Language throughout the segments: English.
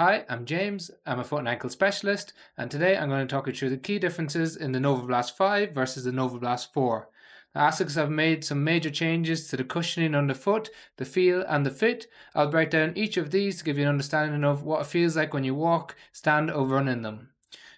Hi, I'm James. I'm a foot and ankle specialist, and today I'm going to talk you through the key differences in the Novablast 5 versus the Novablast 4. Now, Asics have made some major changes to the cushioning underfoot, the feel, and the fit. I'll break down each of these to give you an understanding of what it feels like when you walk, stand, or run in them.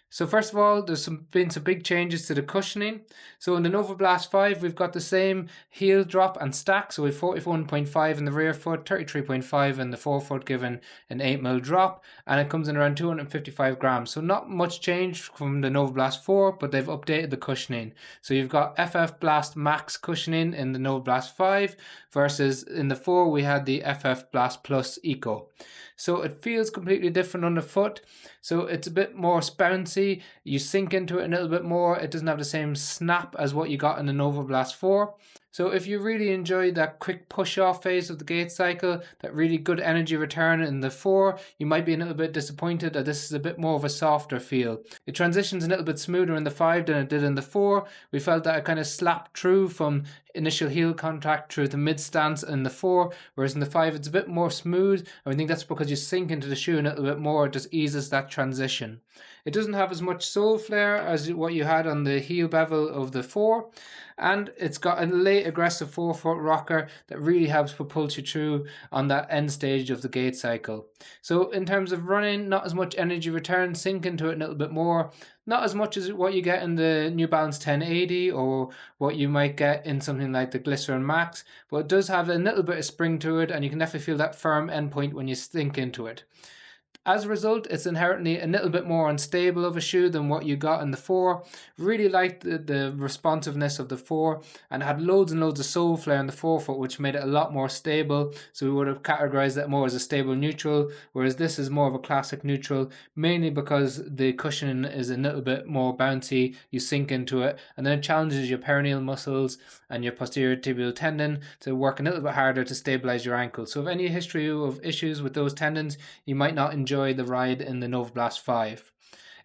So first of all, there's been some big changes to the cushioning. So in the Novablast 5, we've got the same heel drop and stack. So we've 41.5 in the rear foot, 33.5 in the forefoot, given an 8mm drop, and it comes in around 255 grams. So not much change from the Novablast 4, but they've updated the cushioning. So you've got FF Blast Max cushioning in the Novablast 5 versus in the 4 we had the FF Blast Plus Eco. So it feels completely different underfoot. So it's a bit more bouncy. You sink into it a little bit more. It doesn't have the same snap as what you got in the Novablast 4. So if you really enjoyed that quick push-off phase of the gait cycle, that really good energy return in the 4, you might be a little bit disappointed that this is a bit more of a softer feel. It transitions a little bit smoother in the 5 than it did in the 4. We felt that it kind of slapped through from initial heel contact through the mid stance in the 4, whereas in the 5 it's a bit more smooth, and I think that's because you sink into the shoe a little bit more. It just eases that transition. It doesn't have as much sole flare as what you had on the heel bevel of the 4, and it's got a late aggressive forefoot rocker that really helps propulse you through on that end stage of the gait cycle. So in terms of running, not as much energy return, sink into it a little bit more. Not as much as what you get in the New Balance 1080 or what you might get in something like the Glycerin Max, but it does have a little bit of spring to it, and you can definitely feel that firm endpoint when you sink into it. As a result, it's inherently a little bit more unstable of a shoe than what you got in the 4. Really liked the responsiveness of the 4, and had loads and loads of sole flare in the forefoot, which made it a lot more stable. So we would have categorized that more as a stable neutral, whereas this is more of a classic neutral, mainly because the cushioning is a little bit more bouncy. You sink into it, and then it challenges your perineal muscles and your posterior tibial tendon to work a little bit harder to stabilize your ankle. So if any history of issues with those tendons, you might not enjoy the ride in the Novablast 5.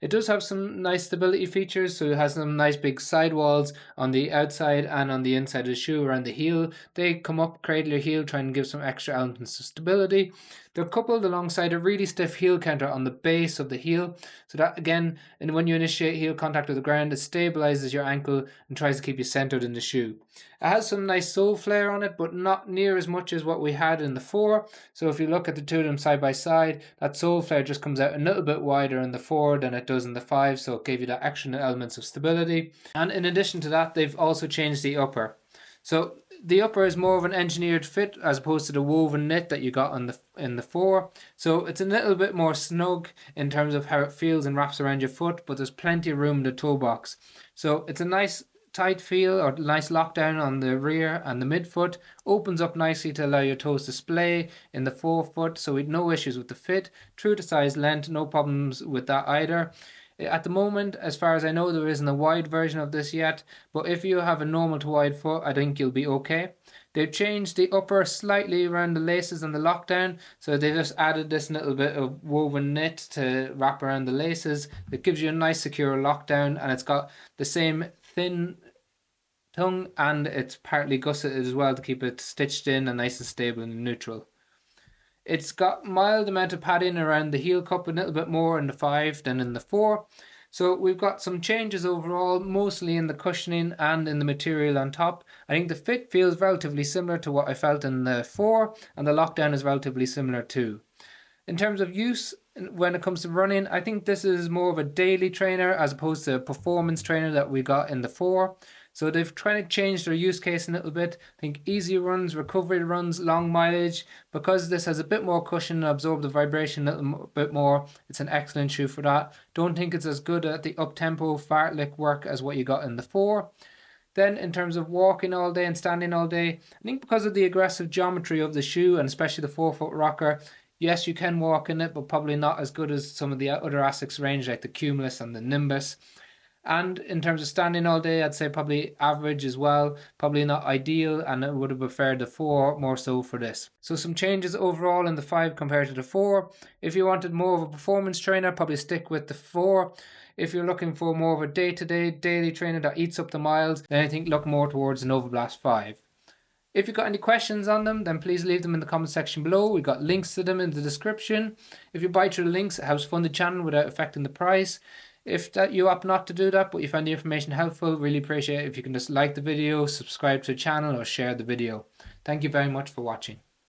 It does have some nice stability features, so it has some nice big sidewalls on the outside and on the inside of the shoe around the heel. They come up, cradle your heel, trying to give some extra elements of stability. They're coupled alongside a really stiff heel counter on the base of the heel, so that again, and when you initiate heel contact with the ground, it stabilizes your ankle and tries to keep you centered in the shoe. It has some nice sole flare on it, but not near as much as what we had in the 4. So if you look at the two of them side by side, that sole flare just comes out a little bit wider in the 4 than it does in the 5, so it gave you that extra elements of stability. And in addition to that, they've also changed the upper. So the upper is more of an engineered fit as opposed to the woven knit that you got in the 4. So it's a little bit more snug in terms of how it feels and wraps around your foot, but there's plenty of room in the toe box. So it's a nice tight feel or nice lockdown on the rear and the midfoot. Opens up nicely to allow your toes to splay in the forefoot, so we'd no issues with the fit. True to size length, no problems with that either. At the moment, as far as I know, there isn't a wide version of this yet, but if you have a normal to wide foot, I think you'll be okay. They've changed the upper slightly around the laces and the lockdown, so they just added this little bit of woven knit to wrap around the laces. It gives you a nice secure lockdown, and it's got the same thin tongue, and it's partly gusseted as well to keep it stitched in and nice and stable and neutral. It's got mild amount of padding around the heel cup, a little bit more in the 5 than in the 4. So we've got some changes overall, mostly in the cushioning and in the material on top. I think the fit feels relatively similar to what I felt in the 4, and the lockdown is relatively similar too. In terms of use, when it comes to running, I think this is more of a daily trainer as opposed to a performance trainer that we got in the 4. So they've tried to change their use case a little bit. I think easy runs, recovery runs, long mileage. Because this has a bit more cushion and absorb the vibration a little bit more, it's an excellent shoe for that. Don't think it's as good at the up-tempo fartlek work as what you got in the 4. Then in terms of walking all day and standing all day, I think because of the aggressive geometry of the shoe and especially the forefoot rocker, yes, you can walk in it, but probably not as good as some of the other Asics range like the Cumulus and the Nimbus. And in terms of standing all day, I'd say probably average as well. Probably not ideal, and I would have preferred the 4 more so for this. So some changes overall in the 5 compared to the 4. If you wanted more of a performance trainer, probably stick with the 4. If you're looking for more of a day-to-day daily trainer that eats up the miles, then I think look more towards the Novablast 5. If you've got any questions on them, then please leave them in the comment section below. We've got links to them in the description. If you buy through the links, it helps fund the channel without affecting the price. If that you opt not to do that, but you find the information helpful, really appreciate it if you can just like the video, subscribe to the channel, or share the video. Thank you very much for watching.